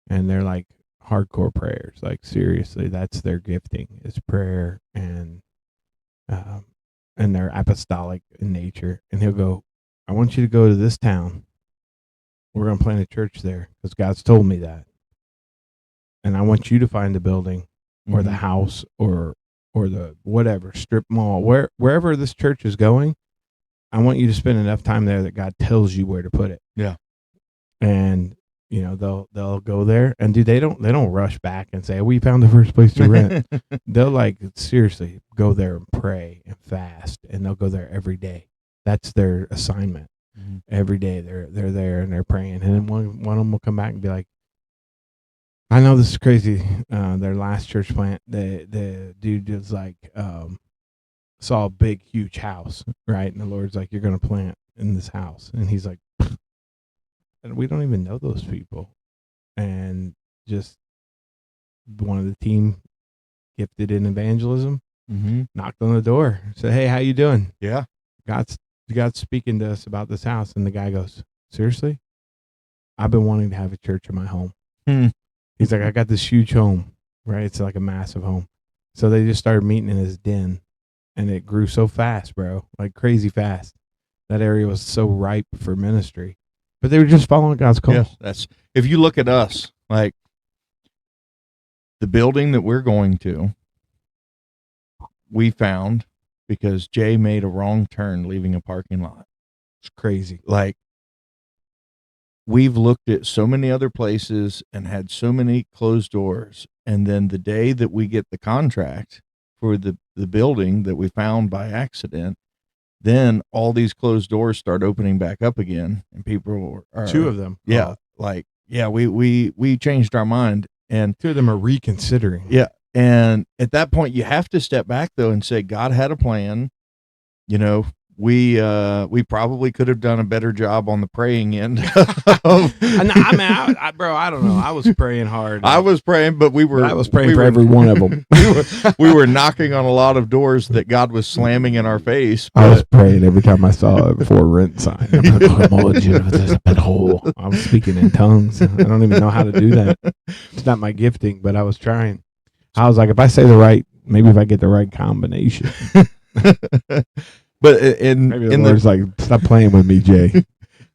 and they're like hardcore prayers. Like, seriously, that's their gifting, is prayer, and they're apostolic in nature. And he'll go, "I want you to go to this town. We're going to plant a church there because God's told me that. And I want you to find the building or the house or the whatever strip mall, wherever this church is going. I want you to spend enough time there that God tells you where to put it." Yeah. And they'll go there, and dude, they don't rush back and say, "We found the first place to rent." They'll, like, seriously go there and pray and fast, and they'll go there every day. That's their assignment. Every day they're there and they're praying. And then one of them will come back and be like, "I know this is crazy. Their last church plant, the dude was like, saw a big, huge house, right? And the Lord's like, 'You're going to plant in this house.' And he's like, and we don't even know those people." And just one of the team, gifted in evangelism, knocked on the door, said, "Hey, how you doing? Yeah. God's speaking to us about this house." And the guy goes, "Seriously? I've been wanting to have a church in my home." He's like, "I got this huge home," right? It's like a massive home. So they just started meeting in his den, and it grew so fast, bro, like crazy fast. That area was so ripe for ministry, but they were just following God's call. Yes, that's, if you look at us, like the building that we're going to, we found because Jay made a wrong turn leaving a parking lot. It's crazy. Like, we've looked at so many other places and had so many closed doors. And then the day that we get the contract for the building that we found by accident, then all these closed doors start opening back up again. And people are, 2 of them. Yeah. Like, yeah, we changed our mind, and 2 of them are reconsidering. Yeah. And at that point you have to step back though and say, God had a plan. You know, we probably could have done a better job on the praying end. Bro, I don't know. I was praying hard. I was praying, but I was praying for every one of them. we were knocking on a lot of doors that God was slamming in our face. I was praying every time I saw a for rent sign. I'm like, there's a pinhole. I was speaking in tongues. I don't even know how to do that. It's not my gifting, but I was trying. I was like, if I say maybe if I get the right combination. But in the Lord's like, stop playing with me, Jay.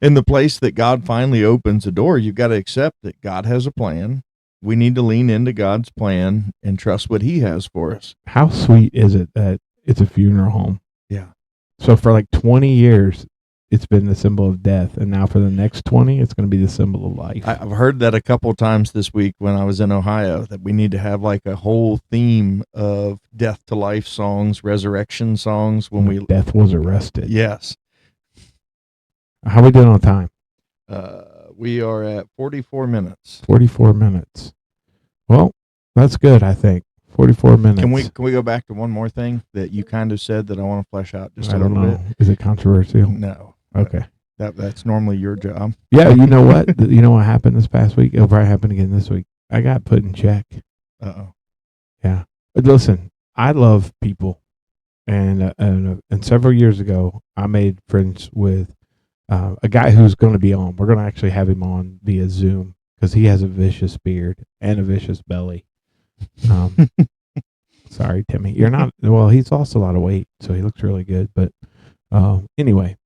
In the place that God finally opens a door, you've got to accept that God has a plan. We need to lean into God's plan and trust what He has for us. How sweet is it that it's a funeral home? Yeah. So for like 20 years, it's been the symbol of death, and now for the next 20, it's going to be the symbol of life. I've heard that a couple of times this week when I was in Ohio, that we need to have like a whole theme of death to life songs, resurrection songs. When death was arrested. Yes. How are we doing on time? We are at 44 minutes. 44 minutes. Well, that's good, I think. 44 minutes. Can we go back to one more thing that you kind of said that I want to flesh out just I a don't little know. bit? Is it controversial? No. Okay. That's normally your job. Yeah, you know what? You know what happened this past week? It'll probably happen again this week. I got put in check. Uh-oh. Yeah. But listen, I love people. And several years ago, I made friends with a guy who's going to be on. We're going to actually have him on via Zoom because he has a vicious beard and a vicious belly. Sorry, Timmy. You're not, well, he's lost a lot of weight, so he looks really good. But anyway,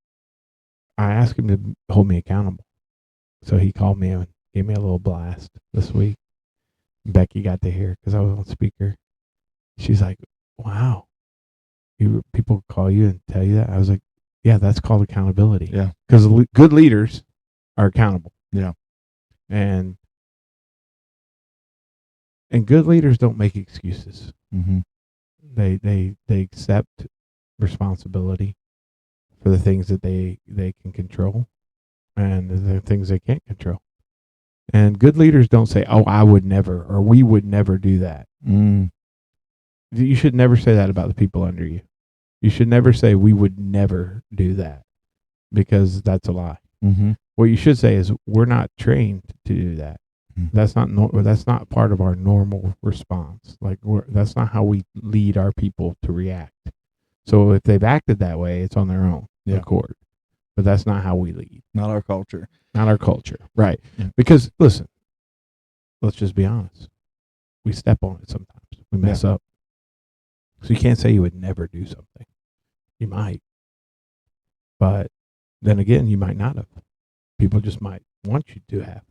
I asked him to hold me accountable. So he called me and gave me a little blast this week. Becky got to hear because I was on speaker. She's like, wow, people call you and tell you that? I was like, yeah, that's called accountability. Yeah. Because good leaders are accountable. Yeah. And good leaders don't make excuses. Mm-hmm. They accept responsibility for the things that they can control and the things they can't control. And good leaders don't say, oh, I would never, or we would never do that. Mm. You should never say that about the people under you. You should never say we would never do that, because that's a lie. Mm-hmm. What you should say is we're not trained to do that. Mm-hmm. That's not part of our normal response. Like that's not how we lead our people to react. So if they've acted that way, it's on their own accord. But that's not how we lead. Not our culture. Not our culture. Right. Yeah. Because listen, let's just be honest. We step on it sometimes. We mess up. So you can't say you would never do something. You might. But then again, you might not have. People just might want you to have.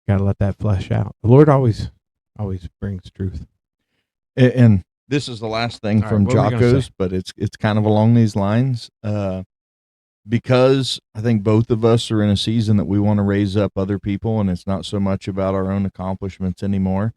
Got to let that flesh out. The Lord always brings truth. And this is the last thing from Jocko's, but it's kind of along these lines. Because I think both of us are in a season that we want to raise up other people, and it's not so much about our own accomplishments anymore.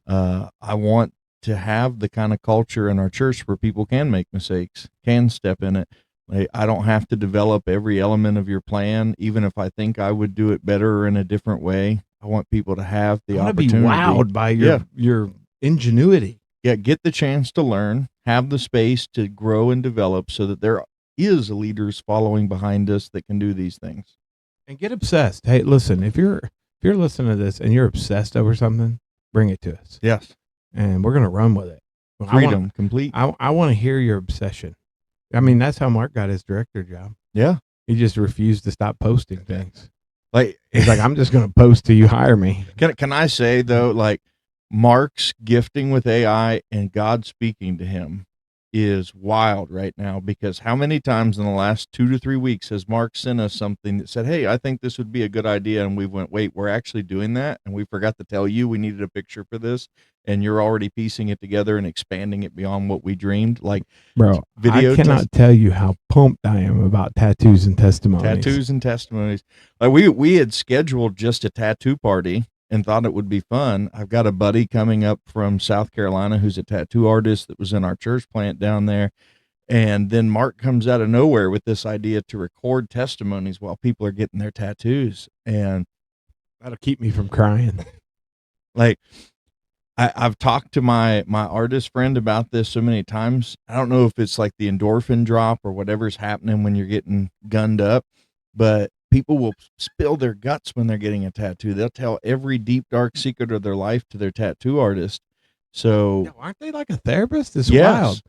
I want to have the kind of culture in our church where people can make mistakes, can step in it. Like, I don't have to develop every element of your plan, even if I think I would do it better or in a different way. I want people to have the opportunity. Be wowed by your ingenuity. Yeah, get the chance to learn, have the space to grow and develop, so that there is leaders following behind us that can do these things. And get obsessed. Hey, listen, if you're listening to this and you're obsessed over something, bring it to us. Yes. And we're going to run with it. Freedom, complete. I want to hear your obsession. I mean, that's how Mark got his director job. Yeah. He just refused to stop posting things. Like, he's like, I'm just going to post till you hire me. Can I say, though, like, Mark's gifting with AI and God speaking to him is wild right now, because how many times in the last 2 to 3 weeks has Mark sent us something that said, hey, I think this would be a good idea, and we went, wait, we're actually doing that, and we forgot to tell you we needed a picture for this, and you're already piecing it together and expanding it beyond what we dreamed. Like, bro, I cannot tell you how pumped I am about tattoos and testimonies. Like, we had scheduled just a tattoo party and thought it would be fun. I've got a buddy coming up from South Carolina who's a tattoo artist that was in our church plant down there. And then Mark comes out of nowhere with this idea to record testimonies while people are getting their tattoos. And that'll keep me from crying. Like, I've talked to my artist friend about this so many times. I don't know if it's like the endorphin drop or whatever's happening when you're getting gunned up, but people will spill their guts when they're getting a tattoo. They'll tell every deep, dark secret of their life to their tattoo artist. So aren't they like a therapist? It's wild.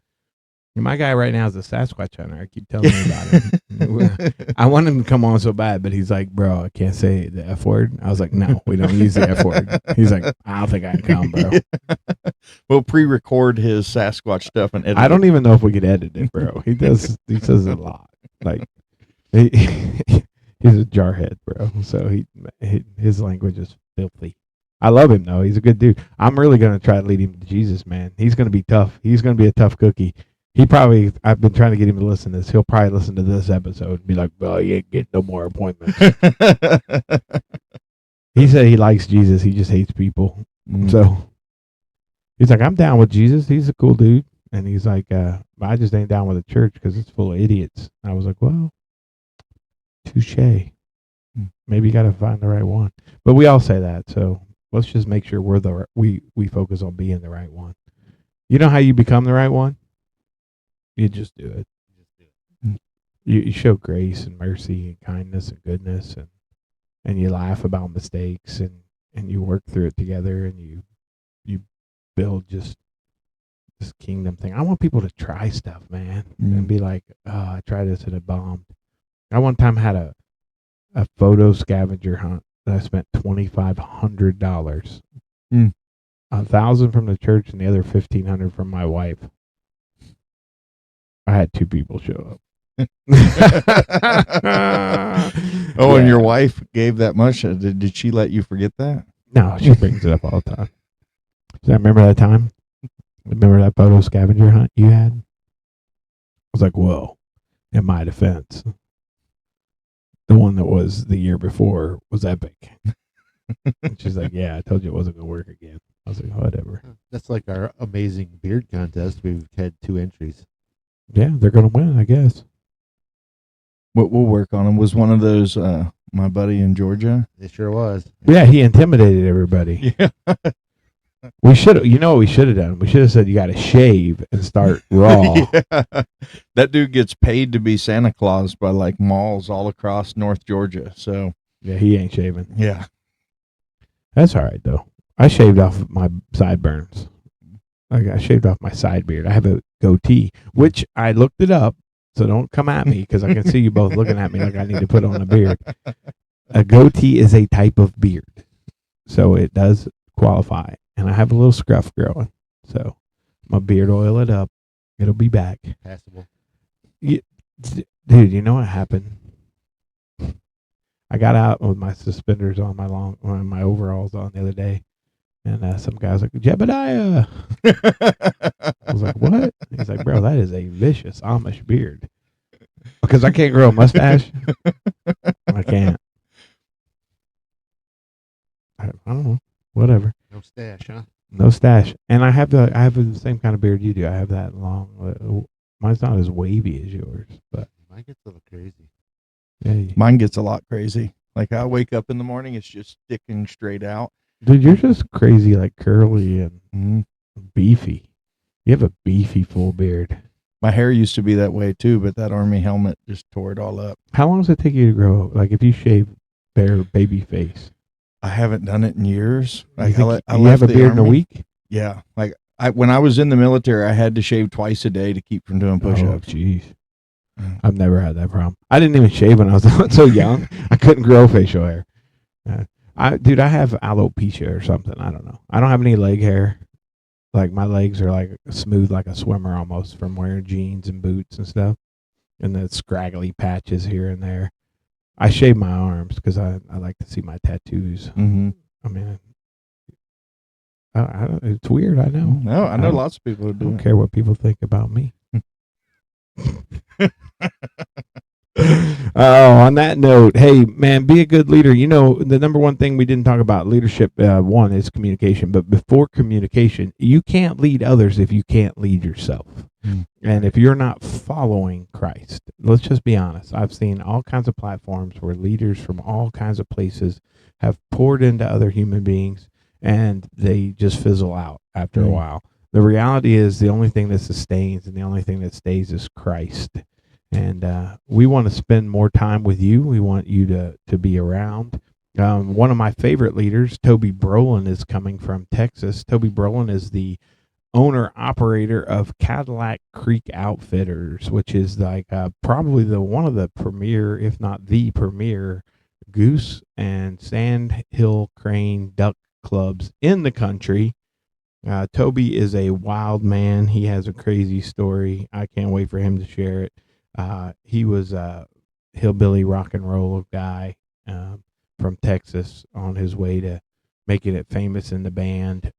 My guy right now is a Sasquatch hunter. I keep telling him about him. I want him to come on so bad, but he's like, bro, I can't say the F word. I was like, no, we don't use the F word. He's like, I don't think I can come, bro. We'll pre-record his Sasquatch stuff and edit I don't even know if we could edit it, bro. He says a lot. Like, he's a jarhead, bro. So his language is filthy. I love him, though. He's a good dude. I'm really going to try to lead him to Jesus, man. He's going to be tough. He's going to be a tough cookie. I've been trying to get him to listen to this. He'll probably listen to this episode and be like, well, you ain't getting no more appointments. He said he likes Jesus. He just hates people. So he's like, I'm down with Jesus. He's a cool dude. And he's like, I just ain't down with the church because it's full of idiots. I was like, well, touche. Maybe you got to find the right one. But we all say that. So let's just make sure we focus on being the right one. You know how you become the right one? You just do it. You show grace and mercy and kindness and goodness, and you laugh about mistakes, and you work through it together, and you build just this kingdom thing. I want people to try stuff, man, and be like, oh, I tried this and it bombed. I one time had a photo scavenger hunt that I spent $2,500. $1,000 from the church and the other $1,500 from my wife. I had 2 people show up. Oh, and your wife gave that much. Did she let you forget that? No, she brings it up all the time. So I remember that time. Remember that photo scavenger hunt you had? I was like, whoa. In my defense, the one that was the year before was epic. And she's like, yeah, I told you it wasn't going to work again. I was like, whatever. That's like our amazing beard contest. We've had 2 entries. Yeah, they're going to win, I guess. We'll work on them. Was one of those my buddy in Georgia? It sure was. Yeah, he intimidated everybody. Yeah. We should have, you know what we should have done? We should have said you got to shave and start raw. Yeah. That dude gets paid to be Santa Claus by like malls all across North Georgia. So Yeah, he ain't shaving. yeah. That's all right, though. I shaved off my sideburns. I shaved off my side beard. I have a goatee, which I looked it up, so don't come at me because I can see you both looking at me like I need to put on a beard. A goatee is a type of beard, so it does qualify. And I have a little scruff growing, so my beard oil it up. It'll be back. Passable. Dude, you know what happened? I got out with my suspenders on, my overalls on the other day, and some guy was like, Jebediah. I was like, what? He's like, bro, that is a vicious Amish beard. Because I can't grow a mustache. I can't. I don't know. Whatever. No stash, huh? No stash. And I have the same kind of beard you do. I have that long. Mine's not as wavy as yours, but Mine gets a little crazy. yeah. Mine gets a lot crazy. Like I wake up in the morning, it's just sticking straight out. Dude, you're just crazy, like curly and Mm-hmm. beefy. You have a beefy full beard. My hair used to be that way too, but that army helmet just tore it all up. How long does it take you to grow? Like if you shave bare baby face, I haven't done it in years. Like you I have left a the beard in a Army. week? Yeah. Like when I was in the military, I had to shave twice a day to keep from doing Oh, push-ups. jeez. I've never had that problem. I didn't even shave when I was so young. I couldn't grow facial hair. I have alopecia or something. I don't know. I don't have any leg hair. Like my legs are like smooth like a swimmer almost from wearing jeans and boots and stuff. And the scraggly patches here and there. I shave my arms because I like to see my tattoos. Mm-hmm. I mean, it's weird. I know. No, I know don't- lots of people who I do don't it. care what people think about me. On that note, hey man, be a good leader. You know, the number one thing we didn't talk about leadership, one is communication. But before communication, you can't lead others if you can't lead yourself. And if you're not following Christ, let's just be honest. I've seen all kinds of platforms where leaders from all kinds of places have poured into other human beings, and they just fizzle out after a while. The reality is the only thing that sustains and the only thing that stays is Christ. And we want to spend more time with you. We want you to be around. One of my favorite leaders, Toby Brolin, is coming from Texas. Toby Brolin is the owner-operator of Cadillac Creek Outfitters, which is like probably one of the premier, if not the premier, goose and sandhill crane duck clubs in the country. Toby is a wild man. He has a crazy story. I can't wait for him to share it. He was a hillbilly rock and roll guy from Texas on his way to making it famous in the band,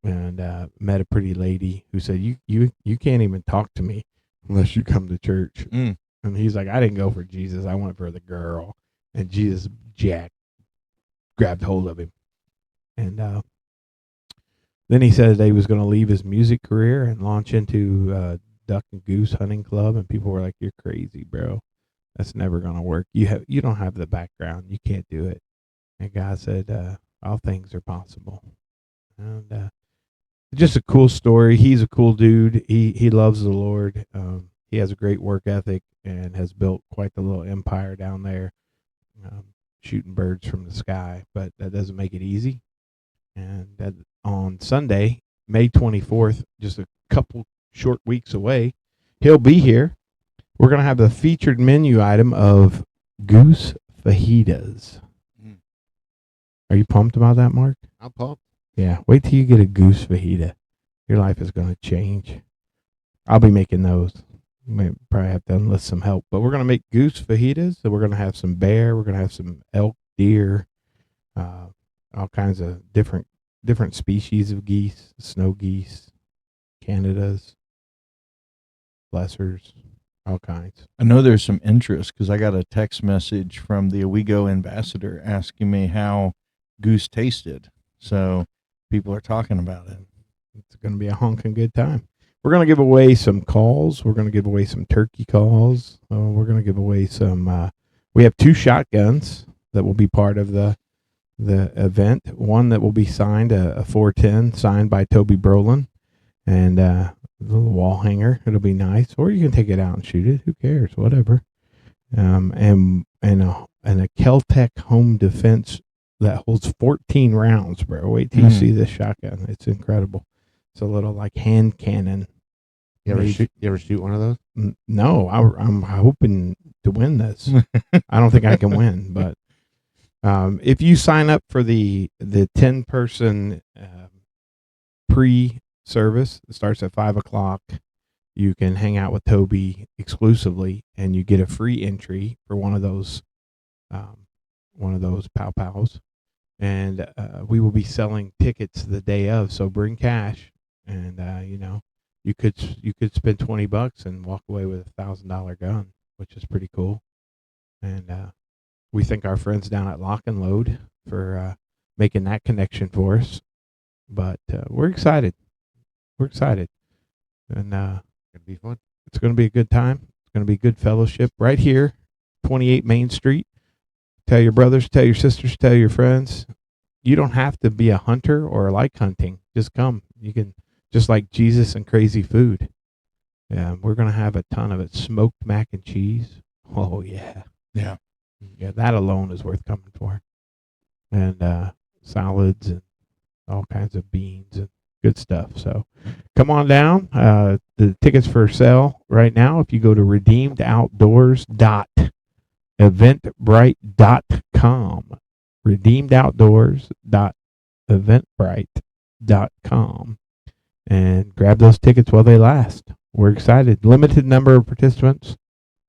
and met a pretty lady who said, you can't even talk to me unless you come to church. And he's like, I didn't go for Jesus. I went for the girl. And Jesus grabbed hold of him. And then he said that he was going to leave his music career and launch into duck and goose hunting club, and people were like, you're crazy, bro. That's never going to work. You don't have the background. You can't do it. And God said, All things are possible. And just a cool story. He's a cool dude. He loves the Lord. He has a great work ethic and has built quite the little empire down there, shooting birds from the sky. But that doesn't make it easy. And that on Sunday, May 24th, just a couple short weeks away, he'll be here. We're going to have the featured menu item of goose fajitas. Are you pumped about that, Mark? I'm pumped. Yeah, wait till you get a goose fajita. Your life is going to change. I'll be making those. May probably have to enlist some help, but we're going to make goose fajitas. So we're going to have some bear. We're going to have some elk, deer, all kinds of different species of geese, snow geese, Canadas, lessers, all kinds. I know there's some interest because I got a text message from the Owego ambassador asking me how goose tasted. So people are talking about it. It's going to be a honking good time. We're going to give away some calls. We're going to give away some turkey calls. We're going to give away some. We have 2 shotguns that will be part of the event. One that will be signed, a 410 signed by Toby Brolin, and a little wall hanger. It'll be nice. Or you can take it out and shoot it. Who cares? Whatever. And a Kel-Tec home defense that holds 14 rounds, bro. Wait till you see this shotgun. It's incredible. It's a little like hand cannon. You ever shoot one of those? No, I'm hoping to win this. I don't think I can win, but if you sign up for the 10-person pre-service, it starts at 5:00. You can hang out with Toby exclusively, and you get a free entry for one of those pow pows. And we will be selling tickets the day of, so bring cash. And you could spend $20 and walk away with a $1,000 gun, which is pretty cool. And we thank our friends down at Lock and Load for making that connection for us. But we're excited. We're excited, and It'd be fun. it's going to be a good time. It's going to be good fellowship right here, 28 Main Street. Tell your brothers, tell your sisters, tell your friends. You don't have to be a hunter or like hunting. Just come. You can, just like Jesus and crazy food. Yeah, we're going to have a ton of it. Smoked mac and cheese. Oh, yeah. Yeah. Yeah, that alone is worth coming for. And salads and all kinds of beans and good stuff. So come on down. The tickets for sale right now, if you go to redeemedoutdoors.eventbrite.com. redeemedoutdoors.eventbrite.com. And grab those tickets while they last. We're excited. Limited number of participants.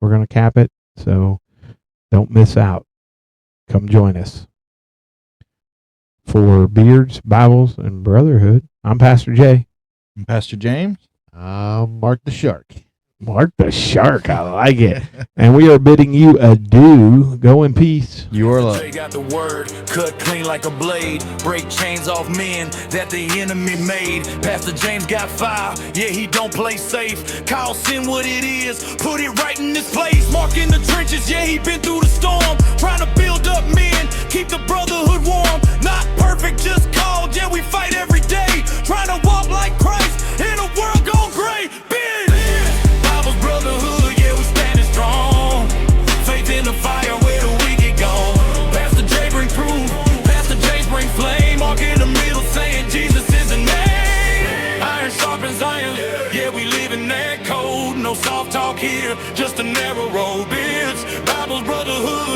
We're going to cap it. So don't miss out. Come join us. For Beards, Bibles, and Brotherhood, I'm Pastor Jay. And Pastor James? Mark the Shark. Mark the Shark. I like it. And we are bidding you adieu. Go in peace. You are loved. They got the word, cut clean like a blade, break chains off men that the enemy made. Pastor James got fire, yeah, he don't play safe. Call sin what it is, put it right in this place. Mark in the trenches, yeah, he been through the storm, trying to build up men, keep the brotherhood warm. Not perfect, just called, yeah, we fight every day, trying to walk like Christ in a world gone gray. Bible's brotherhood, yeah, we standing strong. Faith in the fire where the wicked gone. Pastor J bring proof, Pastor J bring flame. Mark in the middle saying Jesus is the name. Iron sharpens iron, yeah, we live in that code. No soft talk here, just a narrow road. Bible's Brotherhood.